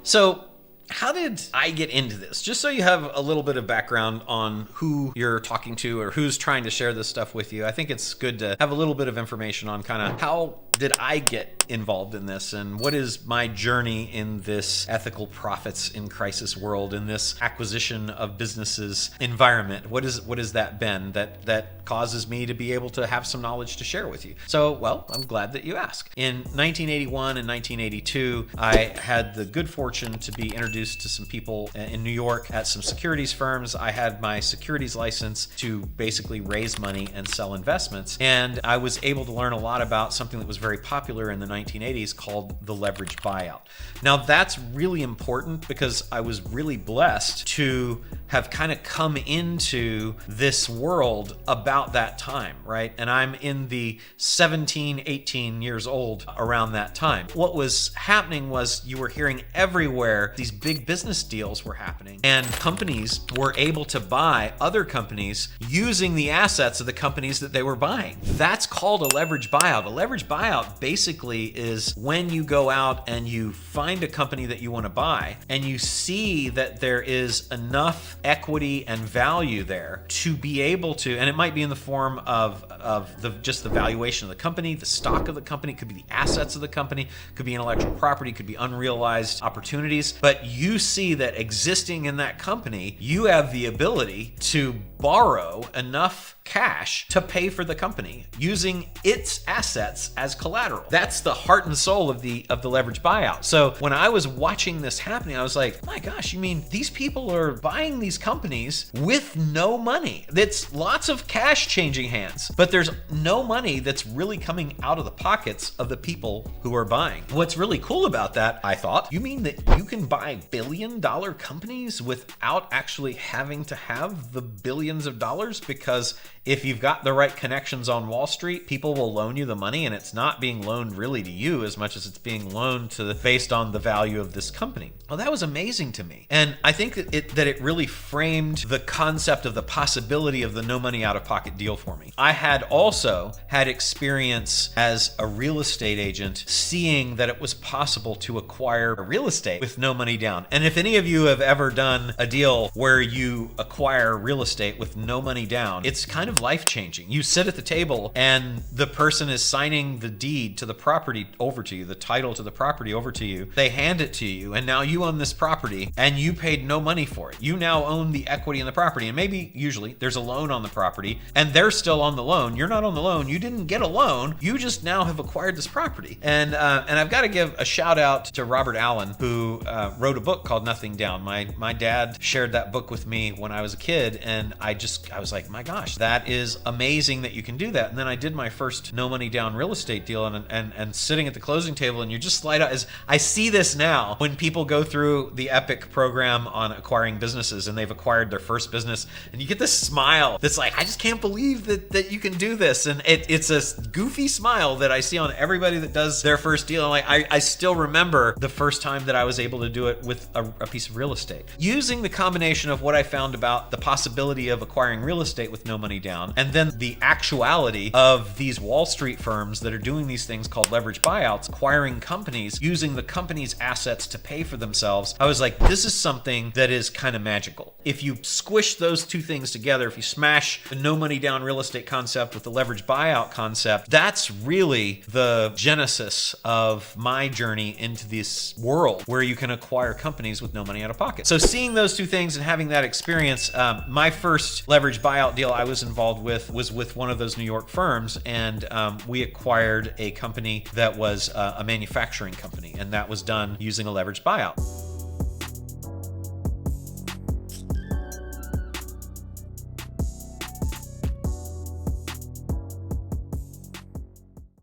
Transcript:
So how did I get into this? Just so you have a little bit of background on who you're talking to or who's trying to share this stuff with you, I think it's good to have a little bit of information on kind of how did I get involved in this and what is my journey in this ethical profits in crisis world, in this acquisition of businesses environment. What has that been that causes me to be able to have some knowledge to share with you? So, well, I'm glad that you asked. In 1981 and 1982, I had the good fortune to be introduced to some people in New York at some securities firms. I had my securities license to basically raise money and sell investments, and I was able to learn a lot about something that was very popular in the 1980s called the leverage buyout. Now that's really important because I was really blessed to have kind of come into this world about that time, right? And I'm in the 17, 18 years old around that time. What was happening was you were hearing everywhere these big business deals were happening, and companies were able to buy other companies using the assets of the companies that they were buying. That's called a leverage buyout. A leverage buyout basically is when you go out and you find a company that you want to buy and you see that there is enough equity and value there to be able to, and it might be in the form of just the valuation of the company, the stock of the company, could be the assets of the company, could be intellectual property, could be unrealized opportunities, but you see that existing in that company, you have the ability to borrow enough cash to pay for the company using its assets as collateral. That's the heart and soul of the leverage buyout. So when I was watching this happening, I was like, my gosh, you mean these people are buying these companies with no money? That's lots of cash changing hands, but there's no money that's really coming out of the pockets of the people who are buying. What's really cool about that, I thought, you mean that you can buy billion-dollar companies without actually having to have the billions of dollars? Because if you've got the right connections on Wall Street, people will loan you the money, and it's not being loaned really to you as much as it's being loaned based on the value of this company. Well, that was amazing to me. And I think that it really framed the concept of the possibility of the no money out of pocket deal for me. I had also had experience as a real estate agent seeing that it was possible to acquire real estate with no money down. And if any of you have ever done a deal where you acquire real estate with no money down, it's kind of life-changing. You sit at the table and the person is signing the deed to the property over to you, the title to the property over to you. They hand it to you, and now you own this property and you paid no money for it. You now own the equity in the property, and maybe usually there's a loan on the property and they're still on the loan. You're not on the loan. You didn't get a loan. You just now have acquired this property. And I've got to give a shout out to Robert Allen, who wrote a book called Nothing Down. My dad shared that book with me when I was a kid, and I was like, my gosh, that is amazing that you can do that. And then I did my first no money down real estate deal, and sitting at the closing table, and you just slide out. As I see this now when people go through the EPIC program on acquiring businesses and they've acquired their first business, and you get this smile that's like, I just can't believe that you can do this. And it's a goofy smile that I see on everybody that does their first deal. Like I still remember the first time that I was able to do it with a piece of real estate. Using the combination of what I found about the possibility of acquiring real estate with no money down, and then the actuality of these Wall Street firms that are doing these things called leverage buyouts, acquiring companies, using the company's assets to pay for themselves, I was like, this is something that is kind of magical. If you squish those two things together, if you smash the no money down real estate concept with the leverage buyout concept, that's really the genesis of my journey into this world where you can acquire companies with no money out of pocket. So seeing those two things and having that experience, my first leverage buyout deal I was involved with was with one of those New York firms, and we acquired a company that was a manufacturing company, and that was done using a leverage buyout.